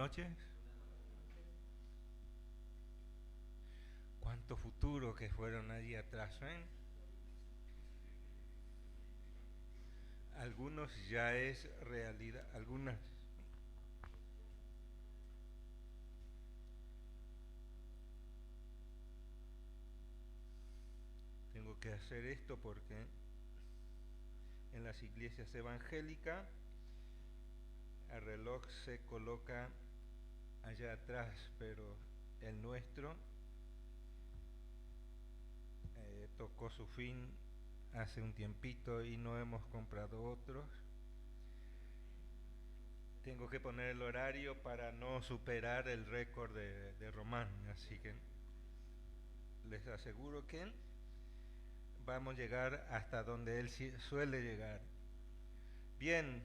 noches. Cuántos futuros que fueron allí atrás, ¿eh? Algunos ya es realidad, algunas. Tengo que hacer esto porque en las iglesias evangélicas el reloj se coloca allá atrás, pero el nuestro tocó su fin hace un tiempito y no hemos comprado otros. Tengo que poner el horario para no superar el récord de Román, así que les aseguro que vamos a llegar hasta donde él suele llegar. Bien,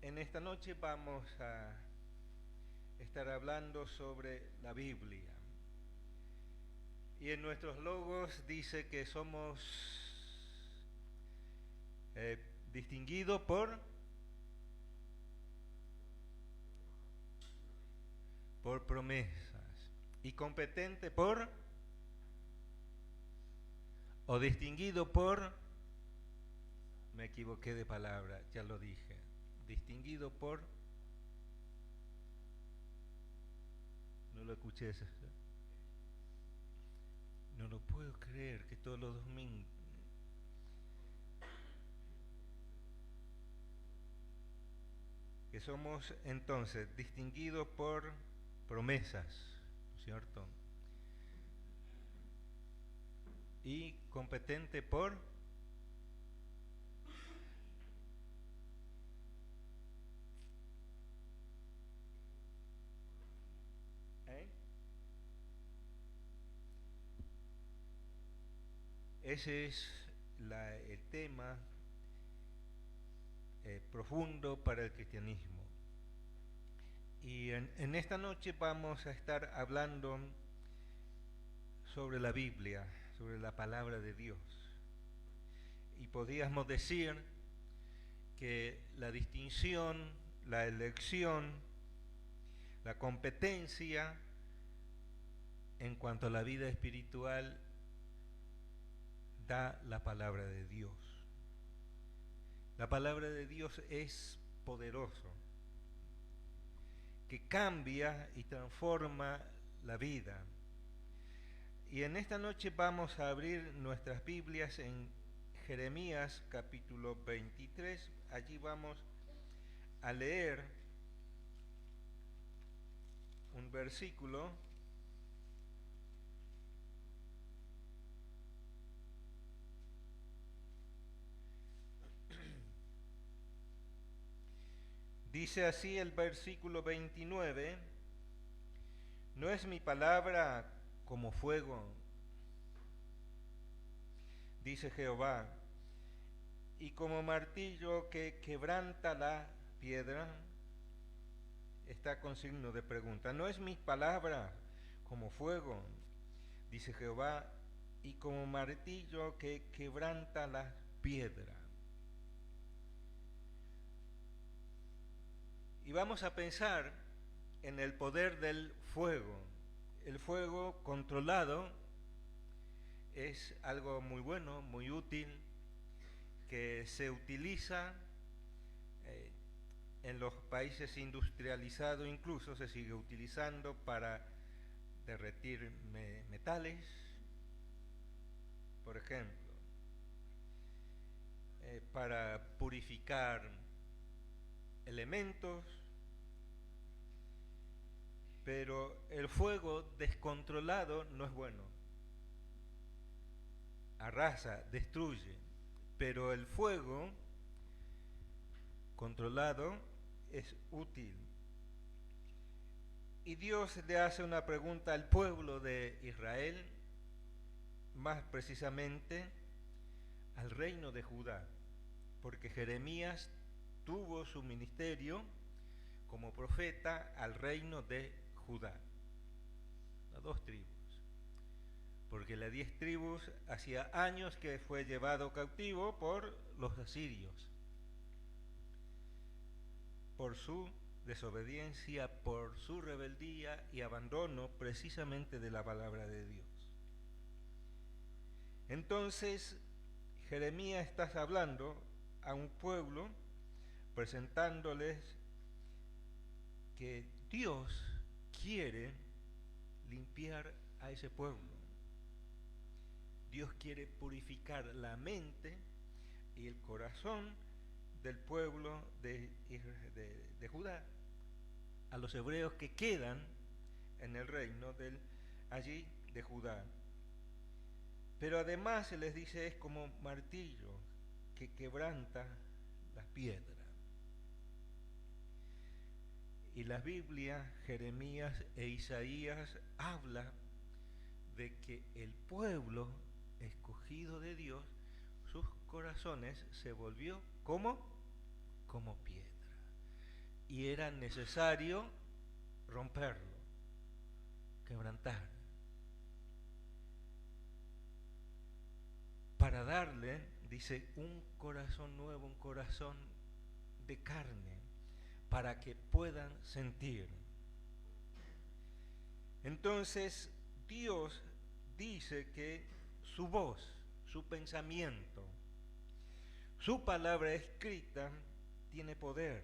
en esta noche vamos a estar hablando sobre la Biblia. Y en nuestros logos dice que somos distinguidos por promesas y competente o distinguido por, me equivoqué de palabra, ya lo dije, distinguido por, no lo escuché, no lo puedo creer que todos los domingos, que somos entonces distinguidos por promesas, ¿cierto? Y competente por ese es el tema profundo para el cristianismo. Y en esta noche vamos a estar hablando sobre la Biblia, sobre la palabra de Dios. Y podríamos decir que la distinción, la elección, la competencia en cuanto a la vida espiritual da la palabra de Dios. La palabra de Dios es poderoso, que cambia y transforma la vida. Y en esta noche vamos a abrir nuestras Biblias en Jeremías capítulo 23. Allí vamos a leer un versículo dice así el versículo 29: ¿no es mi palabra como fuego, dice Jehová, y como martillo que quebranta la piedra? Está con signo de pregunta. ¿No es mi palabra como fuego, dice Jehová, y como martillo que quebranta la piedra? Y vamos a pensar en el poder del fuego. El fuego controlado es algo muy bueno, muy útil, que se utiliza en los países industrializados, incluso se sigue utilizando para derretir metales, por ejemplo, para purificar elementos, pero el fuego descontrolado no es bueno. Arrasa, destruye, pero el fuego controlado es útil. Y Dios le hace una pregunta al pueblo de Israel, más precisamente al reino de Judá, porque Jeremías tuvo su ministerio como profeta al reino de Judá, las 2 tribus, porque las 10 tribus hacía años que fue llevado cautivo por los asirios, por su desobediencia, por su rebeldía y abandono precisamente de la palabra de Dios. Entonces, Jeremías está hablando a un pueblo, presentándoles que Dios quiere limpiar a ese pueblo. Dios quiere purificar la mente y el corazón del pueblo de Judá, a los hebreos que quedan en el reino allí de Judá. Pero además se les dice es como martillo que quebranta las piedras. Y la Biblia, Jeremías e Isaías habla de que el pueblo escogido de Dios, sus corazones se volvió como piedra. Y era necesario romperlo, quebrantar, para darle, dice, un corazón nuevo, un corazón de carne, para que puedan sentir. Entonces Dios dice que su voz, su pensamiento, su palabra escrita tiene poder,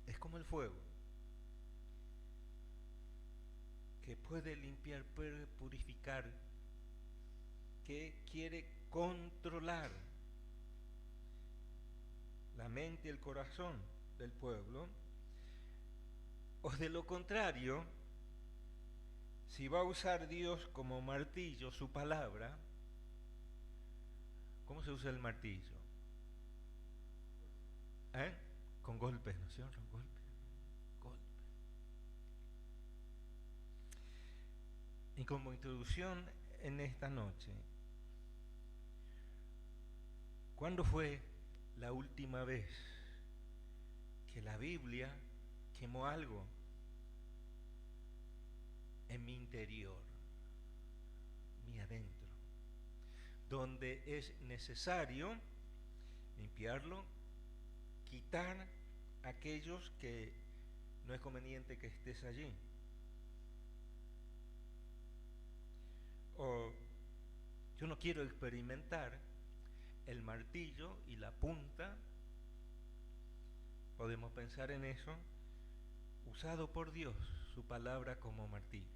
es como el fuego, que puede limpiar, puede purificar, que quiere controlar la mente y el corazón del pueblo. O de lo contrario, si va a usar Dios como martillo su palabra, ¿cómo se usa el martillo? Con golpes, ¿no es cierto? Golpes. Y como introducción en esta noche, ¿cuándo fue la última vez que la Biblia quemó algo en mi interior, mi adentro, donde es necesario limpiarlo, quitar aquellos que no es conveniente que estés allí? O yo no quiero experimentar el martillo y la punta, podemos pensar en eso, usado por Dios, su palabra como martillo.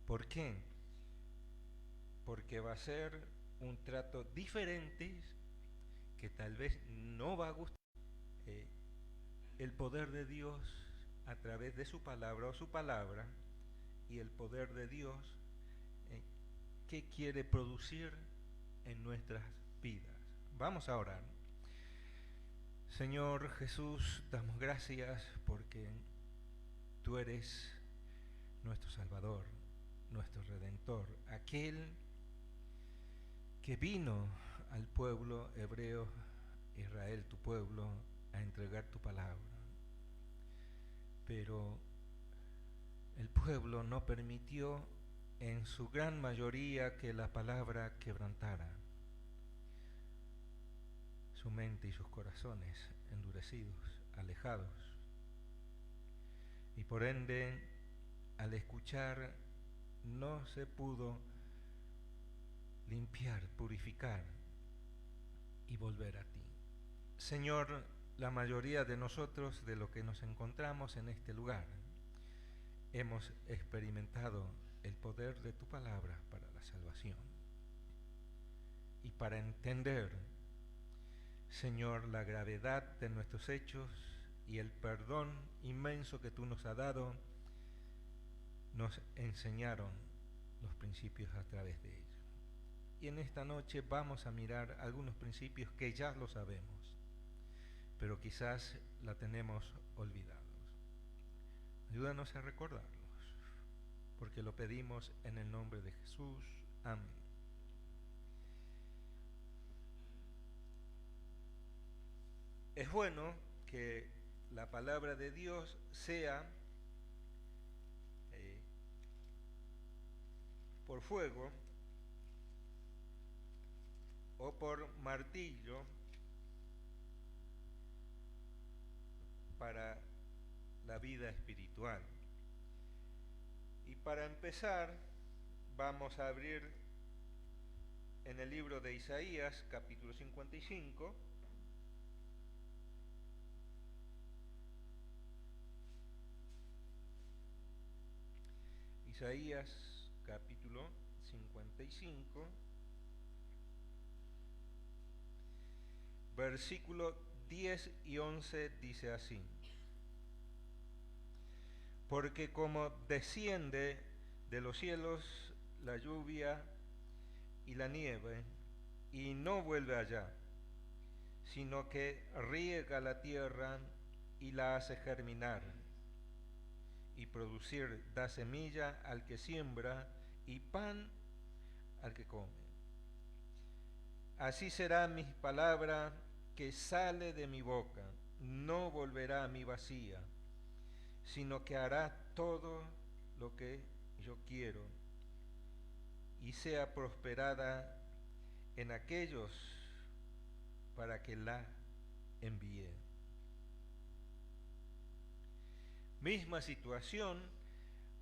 ¿Por qué? Porque va a ser un trato diferente que tal vez no va a gustar. El poder de Dios a través de su palabra o su palabra y el poder de Dios que quiere producir en nuestras vidas. Vamos a orar. Señor Jesús, damos gracias porque tú eres nuestro Salvador, nuestro Redentor, aquel que vino al pueblo hebreo, Israel, tu pueblo, a entregar tu palabra. Pero el pueblo no permitió en su gran mayoría que la palabra quebrantara su mente y sus corazones endurecidos, alejados. Y por ende, al escuchar, no se pudo limpiar, purificar y volver a ti. Señor, la mayoría de nosotros, de lo que nos encontramos en este lugar, hemos experimentado el poder de tu palabra para la salvación. Y para entender, Señor, la gravedad de nuestros hechos y el perdón inmenso que tú nos has dado, nos enseñaron los principios a través de ellos. Y en esta noche vamos a mirar algunos principios que ya lo sabemos, pero quizás la tenemos olvidados. Ayúdanos a recordarlos, porque lo pedimos en el nombre de Jesús. Amén. Es bueno que la palabra de Dios sea por fuego o por martillo para la vida espiritual. Y para empezar, vamos a abrir en el libro de Isaías, capítulo 55. Isaías, capítulo 55, versículo 10 y 11 dice así: Porque como desciende de los cielos la lluvia y la nieve, y no vuelve allá, sino que riega la tierra y la hace germinar, y producir da semilla al que siembra y pan al que come. Así será mi palabra que sale de mi boca, no volverá a mí vacía, sino que hará todo lo que yo quiero y sea prosperada en aquellos para que la envíe. Misma situación,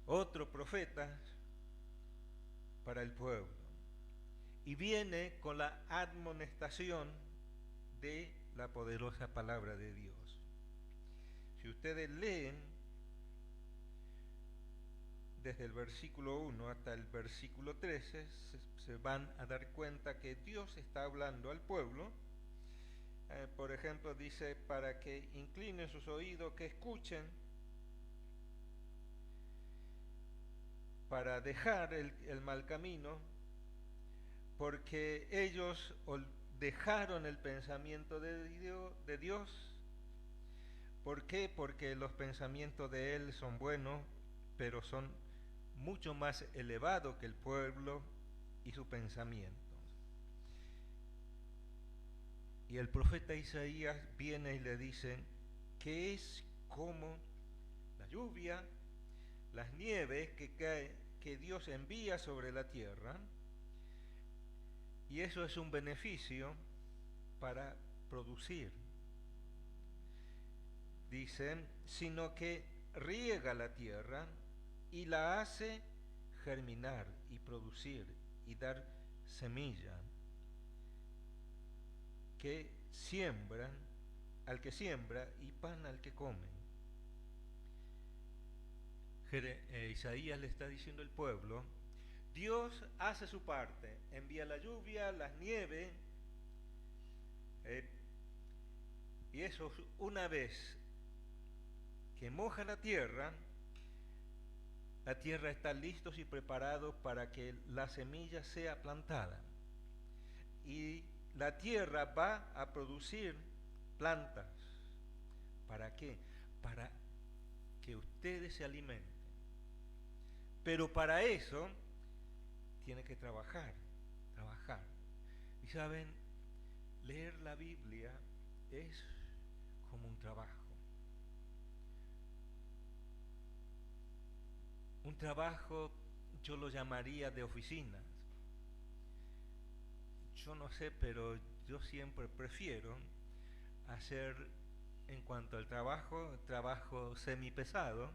otro profeta para el pueblo. Y viene con la admonestación de la poderosa palabra de Dios. Si ustedes leen desde el versículo 1 hasta el versículo 13, se van a dar cuenta que Dios está hablando al pueblo. Por ejemplo, dice, para que inclinen sus oídos, que escuchen, para dejar el mal camino, porque ellos dejaron el pensamiento de Dios. ¿Por qué? Porque los pensamientos de Él son buenos, pero son mucho más elevados que el pueblo y su pensamiento. Y el profeta Isaías viene y le dice que es como la lluvia, las nieves que Dios envía sobre la tierra, y eso es un beneficio para producir. Dicen, sino que riega la tierra y la hace germinar y producir y dar semilla, que siembran al que siembra y pan al que come. Isaías le está diciendo al pueblo, Dios hace su parte, envía la lluvia, las nieves, y eso una vez que moja la tierra está listos y preparados para que la semilla sea plantada. Y la tierra va a producir plantas. ¿Para qué? Para que ustedes se alimenten. Pero para eso tiene que trabajar. Y saben, leer la Biblia es como un trabajo. Un trabajo yo lo llamaría de oficinas. Yo no sé, pero yo siempre prefiero hacer, en cuanto al trabajo semipesado,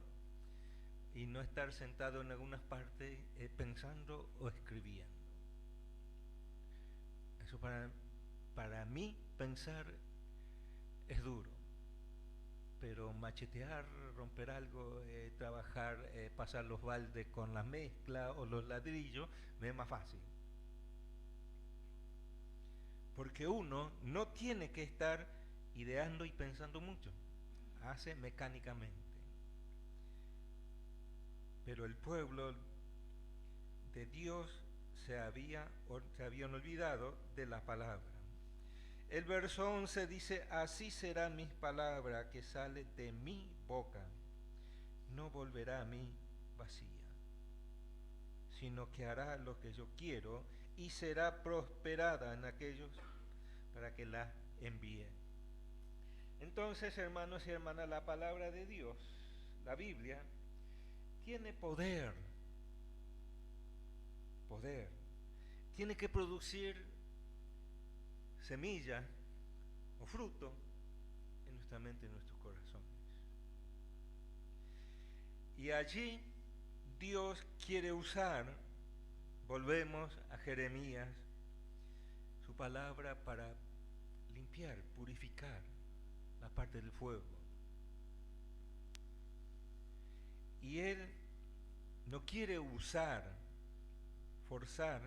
y no estar sentado en algunas partes pensando o escribiendo. Eso para mí pensar es duro, pero machetear, romper algo, trabajar, pasar los baldes con la mezcla o los ladrillos me es más fácil. Porque uno no tiene que estar ideando y pensando mucho, hace mecánicamente. Pero el pueblo de Dios se habían olvidado de la palabra. El verso 11 dice, así será mi palabra que sale de mi boca, no volverá a mí vacía, sino que hará lo que yo quiero y será prosperada en aquellos para que la envíe. Entonces, hermanos y hermanas, la palabra de Dios, la Biblia, tiene poder. Tiene que producir semilla o fruto en nuestra mente, en nuestros corazones. Y allí Dios quiere usar, volvemos a Jeremías, su palabra para limpiar, purificar la parte del fuego. Y Él no quiere usar, forzar,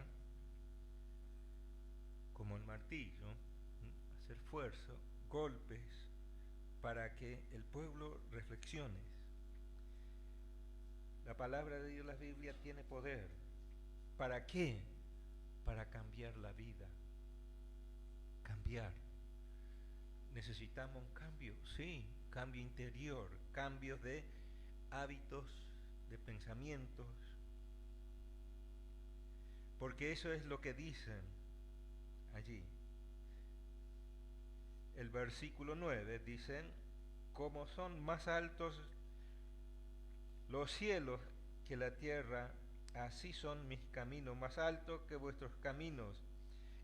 como el martillo, hacer fuerza, golpes, para que el pueblo reflexione. La palabra de Dios, la Biblia, tiene poder. ¿Para qué? Para cambiar la vida. Cambiar. ¿Necesitamos un cambio? Sí, cambio interior, cambios de hábitos, de pensamientos. Porque eso es lo que dicen allí. El versículo 9 dicen, como son más altos los cielos que la tierra, así son mis caminos más altos que vuestros caminos,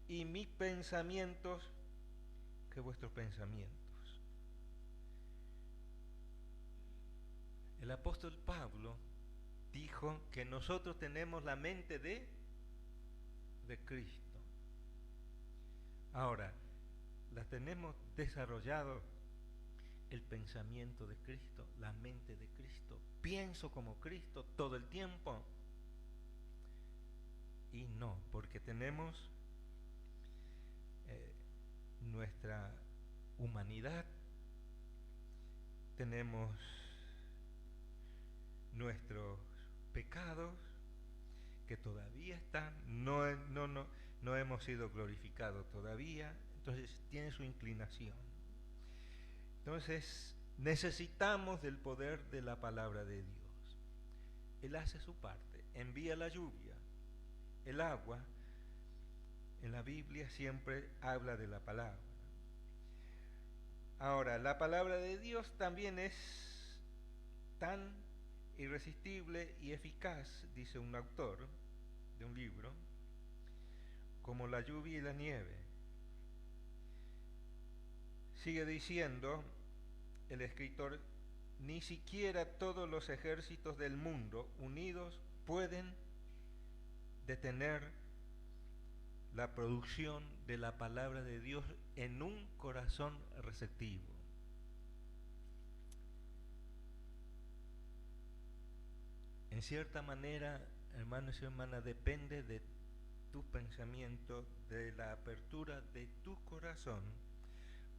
y mis pensamientos que vuestros pensamientos. El apóstol Pablo dijo que nosotros tenemos la mente de Cristo. Ahora, la tenemos desarrollado el pensamiento de Cristo, la mente de Cristo. Pienso como Cristo todo el tiempo. Y no, porque tenemos nuestra humanidad, tenemos nuestros pecados que todavía están, no hemos sido glorificados todavía, entonces tiene su inclinación. Entonces necesitamos del poder de la palabra de Dios. Él hace su parte, envía la lluvia, el agua. En la Biblia siempre habla de la palabra. Ahora, la palabra de Dios también es tan irresistible y eficaz, dice un autor de un libro, como la lluvia y la nieve. Sigue diciendo el escritor, ni siquiera todos los ejércitos del mundo unidos pueden detener la producción de la palabra de Dios en un corazón receptivo. En cierta manera, hermanos y hermanas, depende de tu pensamiento, de la apertura de tu corazón,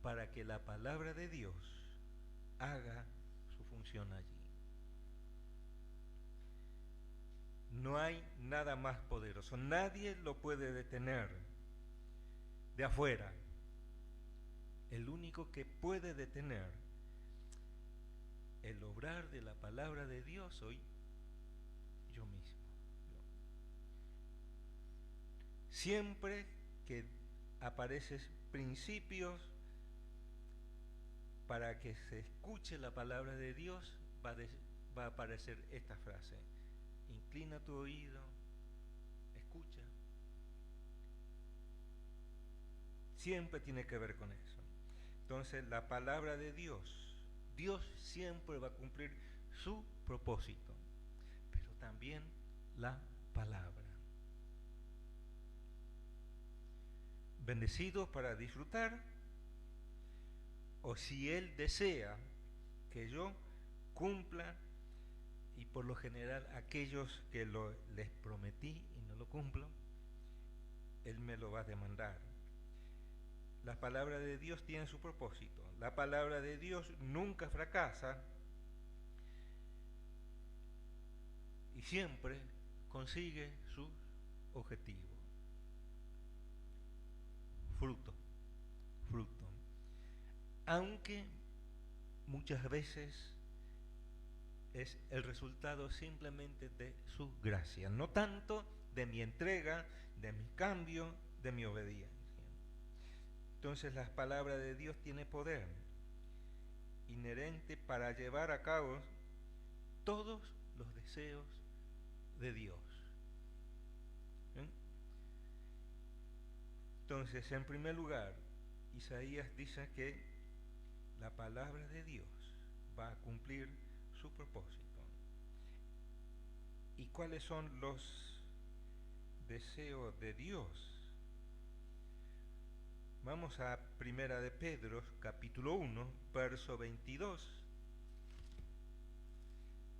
para que la palabra de Dios haga su función allí. No hay nada más poderoso, nadie lo puede detener de afuera. El único que puede detener el obrar de la palabra de Dios soy yo mismo. Siempre que aparecen principios para que se escuche la palabra de Dios, va a aparecer esta frase: inclina tu oído, escucha. Siempre tiene que ver con eso. Entonces, la palabra de Dios, Dios siempre va a cumplir su propósito, pero también la palabra. Bendecidos para disfrutar, o si Él desea que yo cumpla, y por lo general aquellos que les prometí y no lo cumplo, Él me lo va a demandar. La palabra de Dios tiene su propósito. La palabra de Dios nunca fracasa y siempre consigue sus objetivos. Fruto. Aunque muchas veces es el resultado simplemente de su gracia, no tanto de mi entrega, de mi cambio, de mi obediencia. Entonces la palabra de Dios tiene poder inherente para llevar a cabo todos los deseos de Dios. Entonces, en primer lugar, Isaías dice que la palabra de Dios va a cumplir su propósito. ¿Y cuáles son los deseos de Dios? Vamos a Primera de Pedro, capítulo 1, verso 22.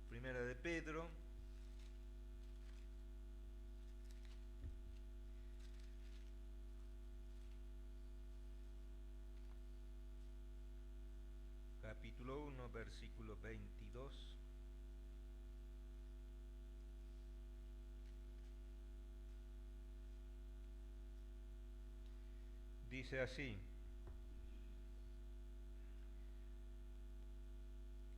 Primera de Pedro, capítulo 1, versículo 22. Dice así: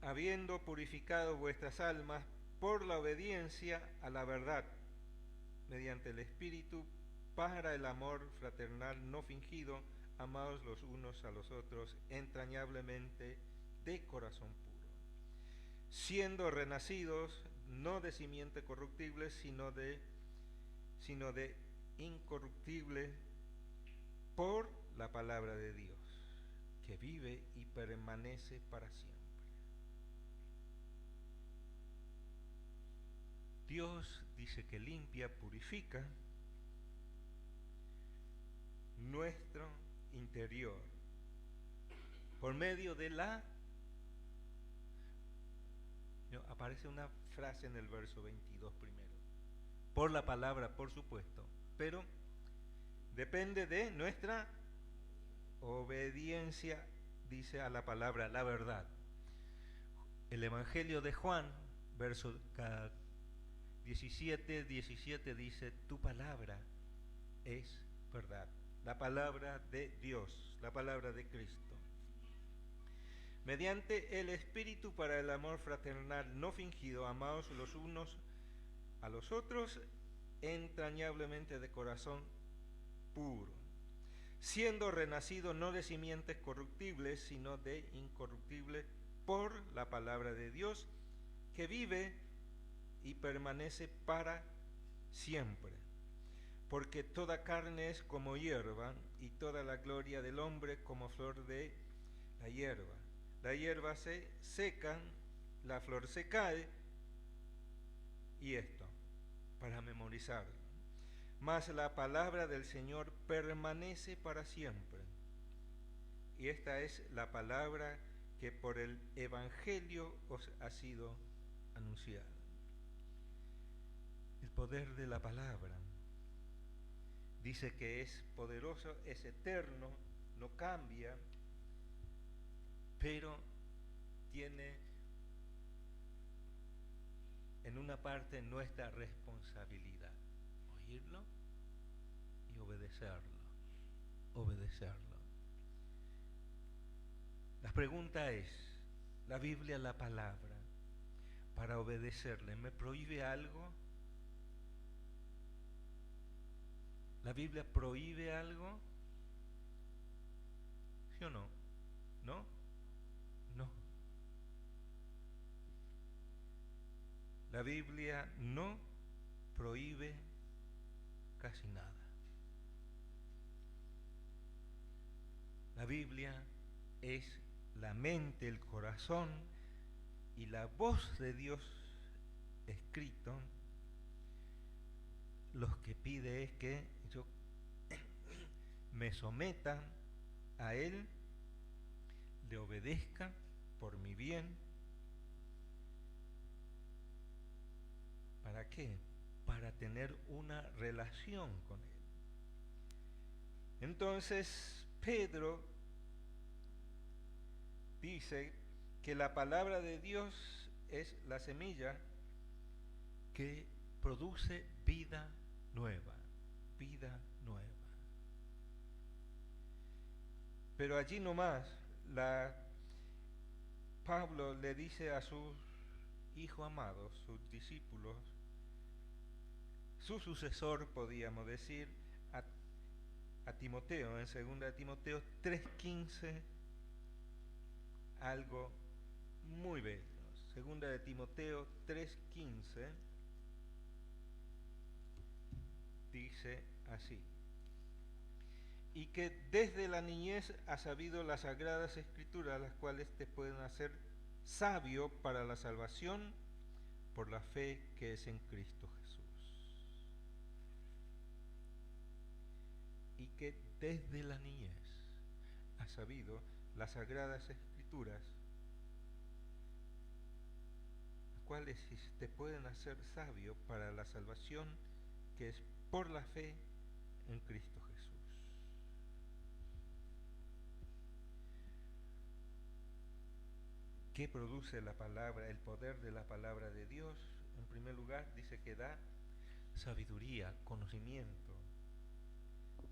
habiendo purificado vuestras almas por la obediencia a la verdad, mediante el Espíritu, para el amor fraternal no fingido, amados los unos a los otros entrañablemente de corazón puro, siendo renacidos no de simiente corruptible, sino de incorruptible, por la palabra de Dios, que vive y permanece para siempre. Dios dice que limpia, purifica nuestro interior por medio de aparece una frase en el verso 22 primero, por la palabra, por supuesto, pero depende de nuestra obediencia, dice, a la palabra, la verdad. El Evangelio de Juan, verso 17 dice: tu palabra es verdad. La palabra de Dios, la palabra de Cristo. Mediante el Espíritu, para el amor fraternal no fingido, amados los unos a los otros entrañablemente de corazón puro, siendo renacido no de simientes corruptibles, sino de incorruptible, por la palabra de Dios, que vive y permanece para siempre. Porque toda carne es como hierba, y toda la gloria del hombre como flor de la hierba. La hierba se seca, la flor se cae, y esto, para memorizarlo. Mas la palabra del Señor permanece para siempre. Y esta es la palabra que por el Evangelio os ha sido anunciada. El poder de la palabra. Dice que es poderoso, es eterno, no cambia, pero tiene en una parte nuestra responsabilidad: oírlo y obedecerlo. La pregunta es: ¿la Biblia, la palabra, para obedecerle, me prohíbe algo? ¿La Biblia prohíbe algo? ¿Sí o no? ¿No? No. La Biblia no prohíbe casi nada. La Biblia es la mente, el corazón y la voz de Dios escrito. Lo que pide es que yo me someta a Él, le obedezca por mi bien. ¿Para qué? Para tener una relación con Él. Entonces, Pedro dice que la palabra de Dios es la semilla que produce vida nueva, vida nueva. Pero allí nomás, Pablo le dice a sus hijos amados, sus discípulos, su sucesor, podríamos decir, a Timoteo, en 2 Timoteo 3:15, algo muy bello. 2 Timoteo 3:15 dice así: y que desde la niñez has sabido las sagradas escrituras, las cuales te pueden hacer sabio para la salvación por la fe que es en Cristo Jesús. Y que desde la niñez has sabido las sagradas escrituras, las cuales te pueden hacer sabio para la salvación que es por la fe en Cristo Jesús. ¿Qué produce la palabra, el poder de la palabra de Dios? En primer lugar, dice que da sabiduría, conocimiento.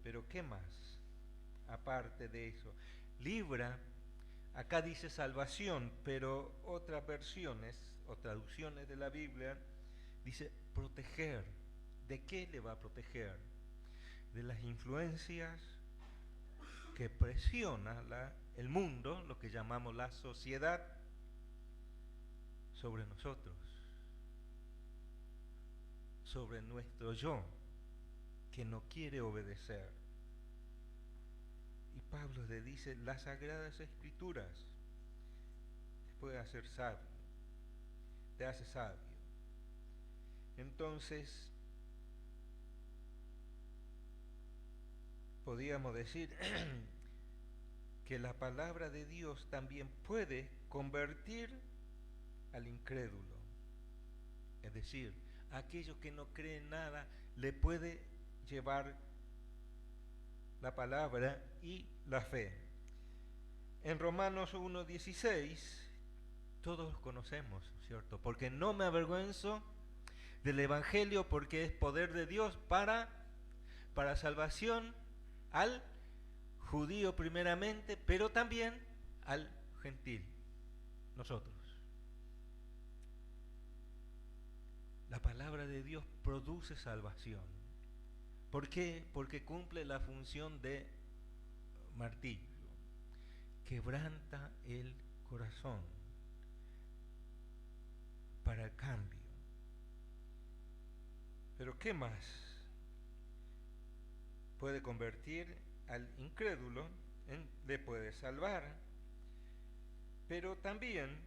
Pero ¿qué más? Aparte de eso, libra, acá dice salvación, pero otras versiones o traducciones de la Biblia dice proteger. ¿De qué le va a proteger? De las influencias que presiona el mundo, lo que llamamos la sociedad, sobre nosotros, sobre nuestro yo, que no quiere obedecer. Y Pablo le dice, las sagradas escrituras te puede hacer sabio, te hace sabio. Entonces, podríamos decir que la palabra de Dios también puede convertir al incrédulo. Es decir, a aquellos que no creen nada, le puede llevar la palabra y la fe. En Romanos 1:16, todos conocemos, ¿cierto? Porque no me avergüenzo del Evangelio, porque es poder de Dios para salvación al judío primeramente, pero también al gentil, nosotros. La palabra de Dios produce salvación. ¿Por qué? Porque cumple la función de martillo. Quebranta el corazón para el cambio. Pero ¿qué más? Puede convertir al incrédulo, le puede salvar, pero también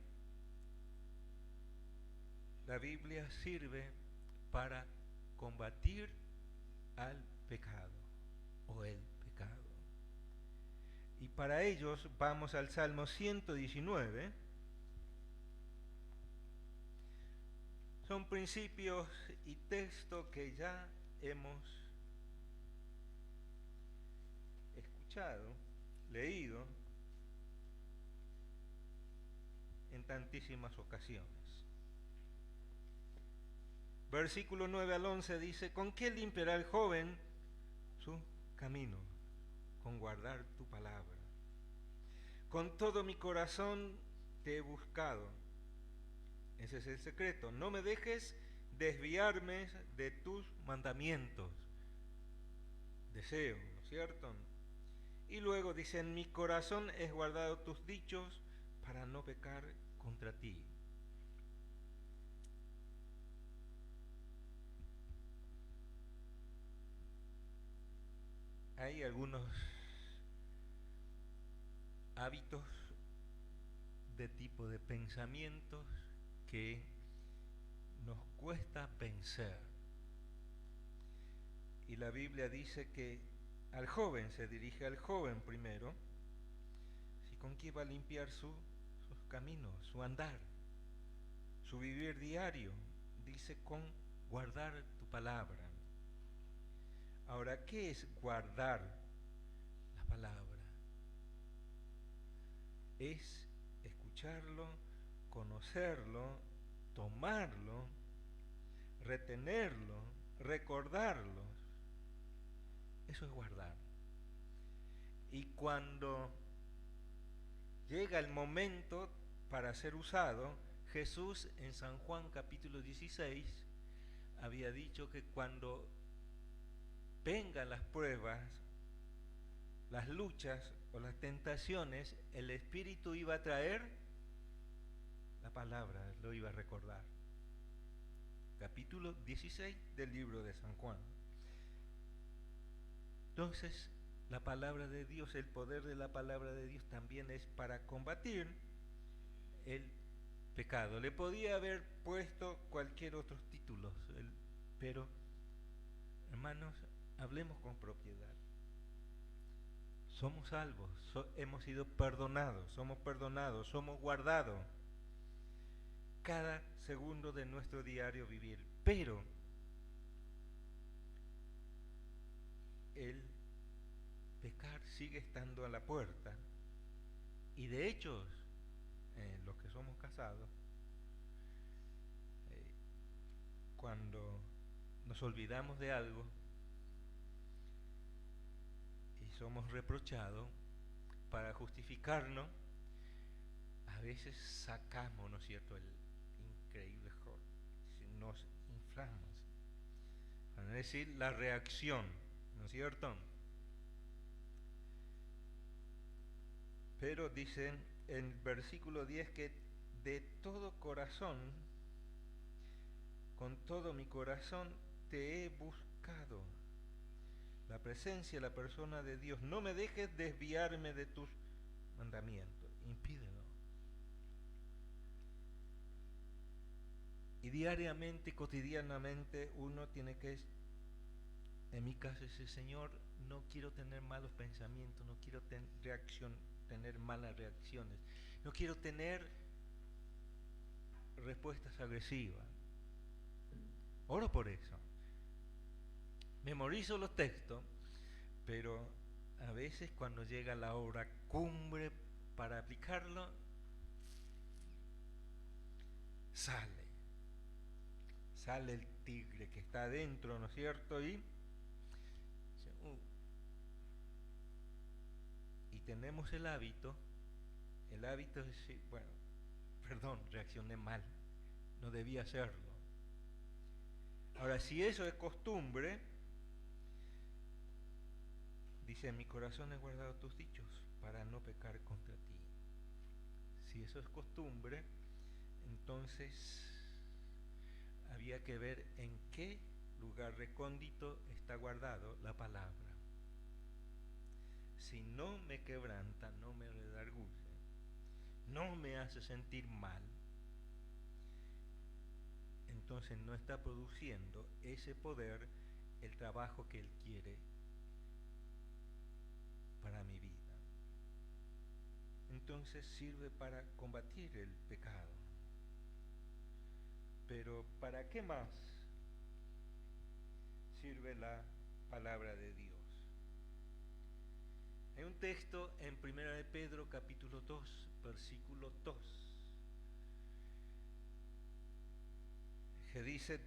la Biblia sirve para combatir al pecado o el pecado. Y para ellos vamos al Salmo 119. Son principios y textos que ya hemos escuchado, leído en tantísimas ocasiones. Versículo 9 al 11 dice, ¿con qué limpiará el joven su camino? Con guardar tu palabra. Con todo mi corazón te he buscado. Ese es el secreto. No me dejes desviarme de tus mandamientos. Deseo, ¿no es cierto? Y luego dice, en mi corazón he guardado tus dichos para no pecar contra ti. Hay algunos hábitos de tipo de pensamientos que nos cuesta vencer. Y la Biblia dice que al joven, se dirige al joven primero, ¿sí? ¿Con qué va a limpiar sus caminos, su andar, su vivir diario? Dice, con guardar tu palabra. Ahora, ¿qué es guardar la palabra? Es escucharlo, conocerlo, tomarlo, retenerlo, recordarlo. Eso es guardar. Y cuando llega el momento para ser usado, Jesús en San Juan capítulo 16 había dicho que cuando vengan las pruebas, las luchas o las tentaciones, el Espíritu iba a traer la palabra, lo iba a recordar. Capítulo 16 del libro de San Juan. Entonces, la palabra de Dios, el poder de la palabra de Dios también es para combatir el pecado. Le podía haber puesto cualquier otro título, pero, hermanos, hablemos con propiedad. Somos salvos, hemos sido perdonados, somos guardados cada segundo de nuestro diario vivir. Pero el pecar sigue estando a la puerta. Y de hecho, los que somos casados, cuando nos olvidamos de algo y somos reprochados, para justificarnos, a veces sacamos, ¿no es cierto?, el increíble joy, nos inflamos, para no decir la reacción, ¿no es cierto? Pero dicen en el versículo 10 que de todo corazón, con todo mi corazón te he buscado. La presencia, la persona de Dios. No me dejes desviarme de tus mandamientos. Impídelo. Y diariamente, cotidianamente, uno tiene que, en mi caso, decir: Señor, no quiero tener malos pensamientos, no quiero tener malas reacciones, no quiero tener respuestas agresivas. Oro por eso. Memorizo los textos, pero a veces cuando llega la hora cumbre para aplicarlo, sale el tigre que está adentro, ¿no es cierto? Y tenemos el hábito de decir: bueno, perdón, reaccioné mal, no debía hacerlo. Ahora, si eso es costumbre, dice: en mi corazón he guardado tus dichos para no pecar contra ti. Si eso es costumbre, entonces había que ver en qué lugar recóndito está guardado la palabra. Si no me quebranta, no me redarguye, no me hace sentir mal, entonces no está produciendo ese poder, el trabajo que Él quiere para mi vida. Entonces sirve para combatir el pecado. Pero ¿para qué más sirve la palabra de Dios? Hay un texto en 1 de Pedro capítulo 2, versículo 2, que dice: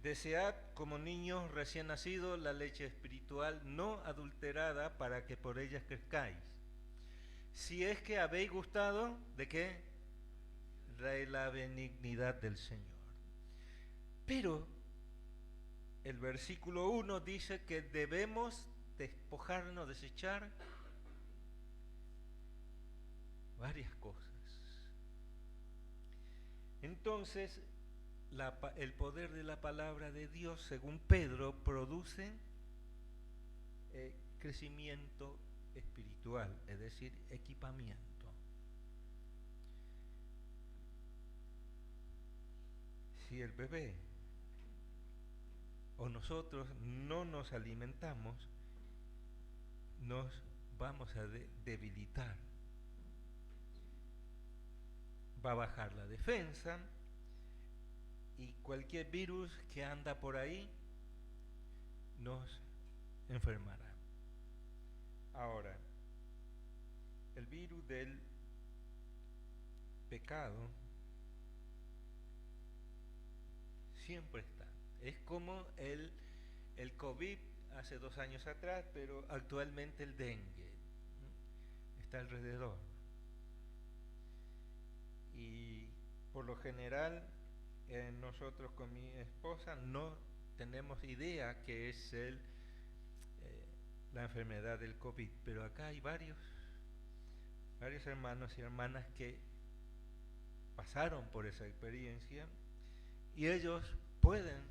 desead como niños recién nacidos la leche espiritual no adulterada, para que por ella crezcáis. Si es que habéis gustado, ¿de qué? De la benignidad del Señor. Pero el versículo 1 dice que debemos despojarnos, desechar varias cosas. Entonces, el poder de la palabra de Dios, según Pedro, produce crecimiento espiritual, es decir, equipamiento. Si el bebé o nosotros no nos alimentamos, nos vamos a debilitar. Va a bajar la defensa y cualquier virus que anda por ahí nos enfermará. Ahora, el virus del pecado siempre está. Es como el COVID hace 2 años atrás, pero actualmente el dengue está alrededor. Y por lo general, nosotros con mi esposa no tenemos idea que es la enfermedad del COVID, pero acá hay varios hermanos y hermanas que pasaron por esa experiencia y ellos pueden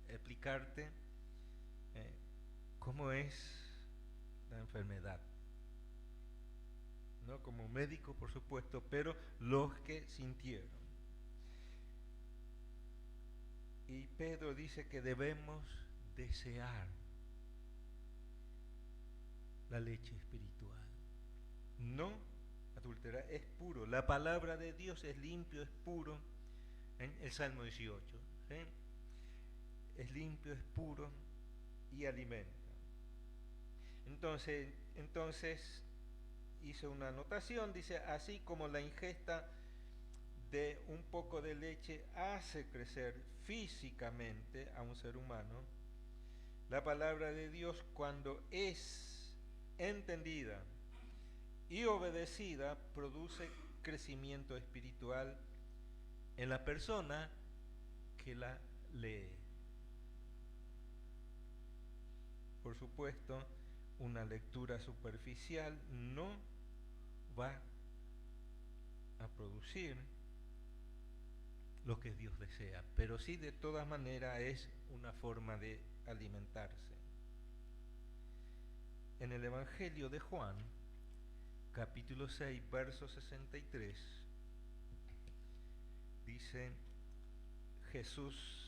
explicarte cómo es la enfermedad. No como médico, por supuesto, pero los que sintieron. Y Pedro dice que debemos desear la leche espiritual. No adulterar, es puro. La palabra de Dios es limpio, es puro. En el Salmo 18. ¿Sí? Es limpio, es puro y alimenta. Entonces hice una anotación, dice, así como la ingesta de un poco de leche hace crecer físicamente a un ser humano, la palabra de Dios, cuando es entendida y obedecida, produce crecimiento espiritual en la persona que la lee. Por supuesto, una lectura superficial no va a producir lo que Dios desea, pero sí de todas maneras es una forma de alimentarse. En el Evangelio de Juan, capítulo 6, verso 63, dice Jesús: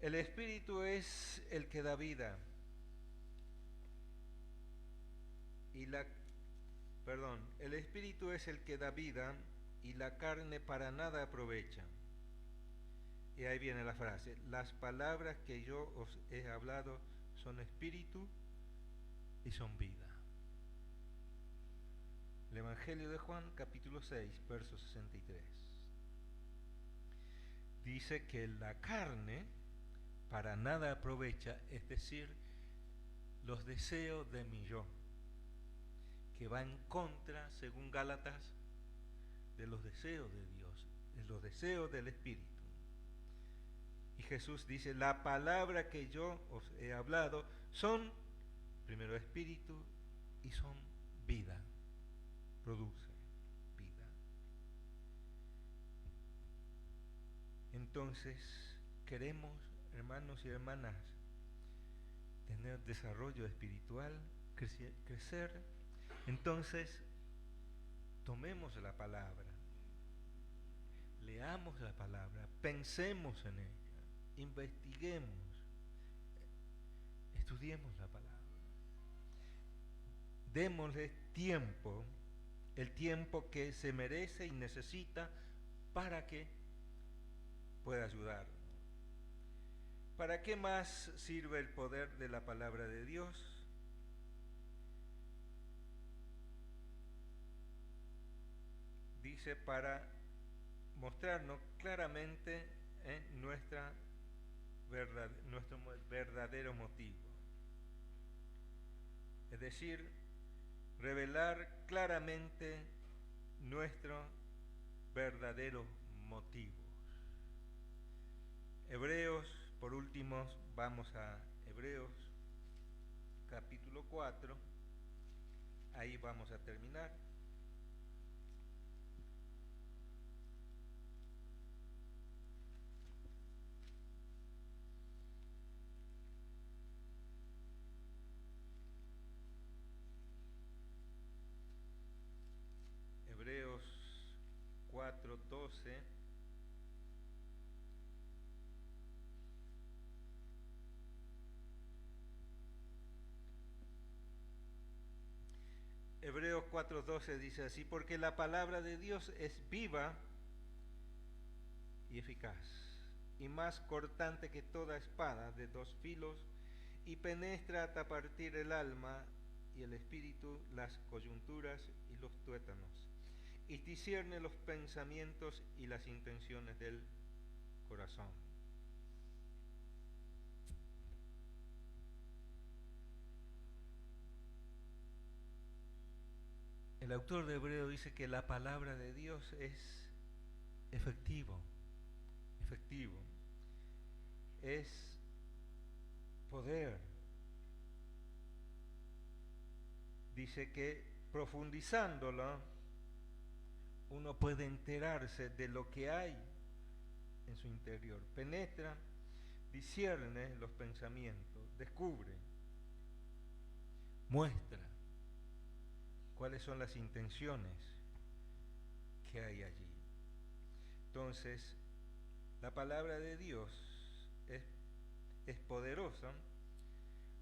el Espíritu es el que da vida el Espíritu es el que da vida y la carne para nada aprovecha. Y ahí viene la frase: las palabras que yo os he hablado son espíritu y son vida. El Evangelio de Juan, capítulo 6, verso 63. Dice que la carne para nada aprovecha, es decir, los deseos de mi yo, que va en contra, según Gálatas, de los deseos de Dios, de los deseos del Espíritu. Y Jesús dice: la palabra que yo os he hablado son, primero, espíritu y son vida, produce vida. Entonces, queremos, hermanos y hermanas, tener desarrollo espiritual, crecer. Entonces, tomemos la palabra, leamos la palabra, pensemos en ella, investiguemos, estudiemos la palabra. Démosle tiempo, el tiempo que se merece y necesita para que pueda ayudarnos. ¿Para qué más sirve el poder de la palabra de Dios? Dice, para mostrarnos claramente nuestro verdadero motivo. Es decir, revelar claramente nuestros verdaderos motivos. Hebreos, por último, vamos a Hebreos capítulo 4, ahí vamos a terminar. Hebreos 4:12. Hebreos 4:12 dice así: porque la palabra de Dios es viva y eficaz, y más cortante que toda espada de dos filos, y penetra hasta partir el alma y el espíritu, las coyunturas y los tuétanos, y discierne los pensamientos y las intenciones del corazón. El autor de Hebreo dice que la palabra de Dios es efectivo, es poder. Dice que profundizándola uno puede enterarse de lo que hay en su interior. Penetra, discierne los pensamientos, descubre muestra cuáles son las intenciones que hay allí. Entonces, la palabra de Dios es poderosa,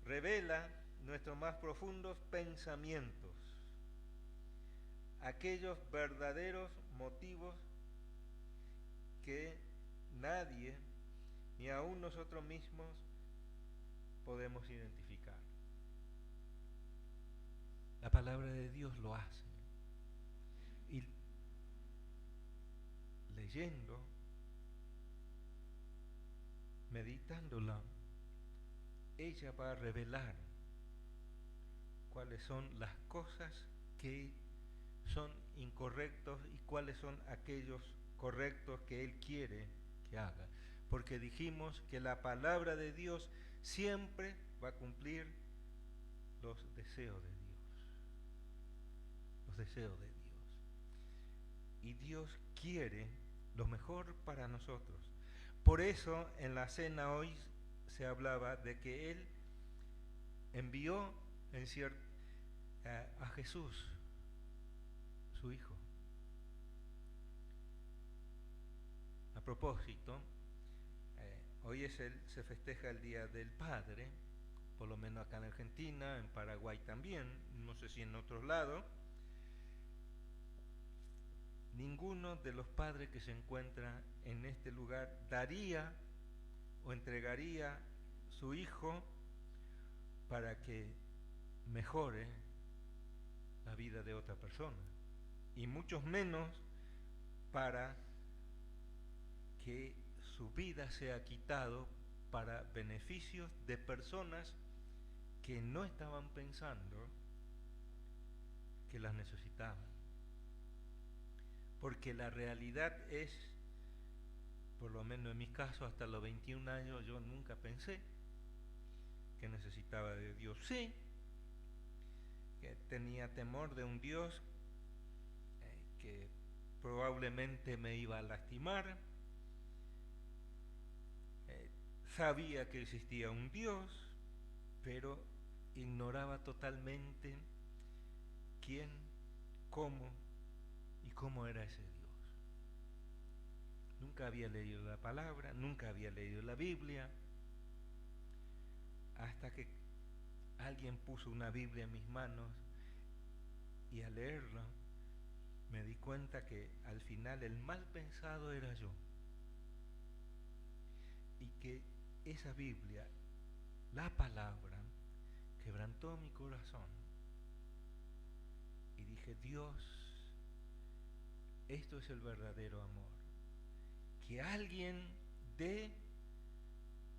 revela nuestros más profundos pensamientos, aquellos verdaderos motivos que nadie, ni aun nosotros mismos, podemos identificar. La palabra de Dios lo hace. Y leyendo, meditándola, ella va a revelar cuáles son las cosas que son incorrectos y cuáles son aquellos correctos que Él quiere que haga. Porque dijimos que la palabra de Dios siempre va a cumplir los deseos de Dios. Los deseos de Dios. Y Dios quiere lo mejor para nosotros. Por eso en la cena hoy se hablaba de que Él envió a Jesús, su Hijo. A propósito, hoy se festeja el Día del Padre, por lo menos acá en Argentina, en Paraguay también, no sé si en otros lados. Ninguno de los padres que se encuentra en este lugar daría o entregaría su hijo para que mejore la vida de otra persona, y muchos menos para que su vida sea quitado para beneficios de personas que no estaban pensando que las necesitaban. Porque la realidad es, por lo menos en mi caso, hasta los 21 años yo nunca pensé que necesitaba de Dios. Sí, que tenía temor de un Dios que probablemente me iba a lastimar. Sabía que existía un Dios, pero ignoraba totalmente quién, cómo y cómo era ese Dios. Nunca había leído la palabra, nunca había leído la Biblia, hasta que alguien puso una Biblia en mis manos y al leerla me di cuenta que al final el mal pensado era yo, y que esa Biblia, la palabra, quebrantó mi corazón y dije: Dios, esto es el verdadero amor, que alguien dé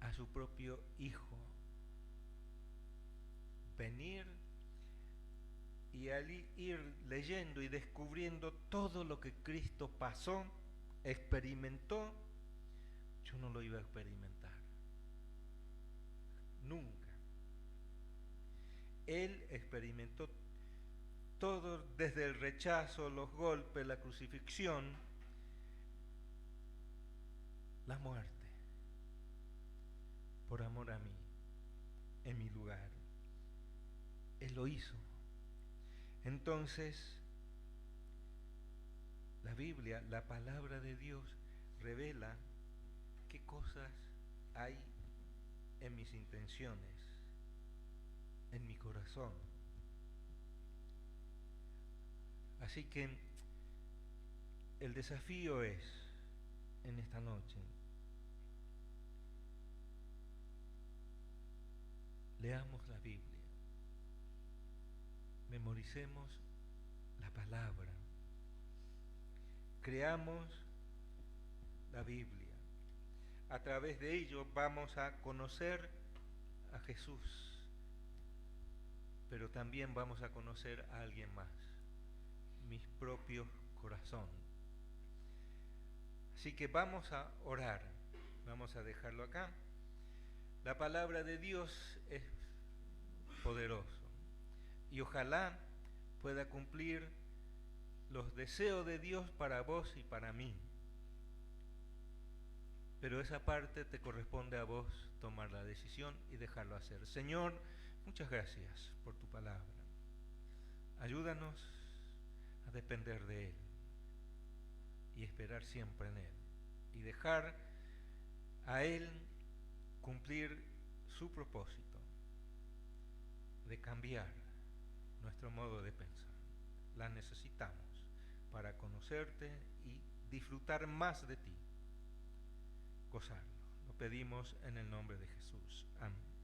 a su propio Hijo, venir y al ir leyendo y descubriendo todo lo que Cristo pasó, experimentó, yo no lo iba a experimentar nunca. Él experimentó todo, desde el rechazo, los golpes, la crucifixión, la muerte, por amor a mí, en mi lugar. Él lo hizo. Entonces, la Biblia, la palabra de Dios, revela qué cosas hay en mis intenciones, en mi corazón. Así que el desafío es, en esta noche, leamos la Biblia, memoricemos la palabra, creamos la Biblia. A través de ello vamos a conocer a Jesús, pero también vamos a conocer a alguien más, mi propio corazón. Así que vamos a orar, vamos a dejarlo acá. La palabra de Dios es poderoso y ojalá pueda cumplir los deseos de Dios para vos y para mí. Pero esa parte te corresponde a vos tomar la decisión y dejarlo hacer. Señor, Muchas gracias por tu palabra. Ayúdanos a depender de Él y esperar siempre en Él y dejar a Él cumplir su propósito de cambiar nuestro modo de pensar. La necesitamos para conocerte y disfrutar más de ti, gozarlo. Lo pedimos en el nombre de Jesús. Amén.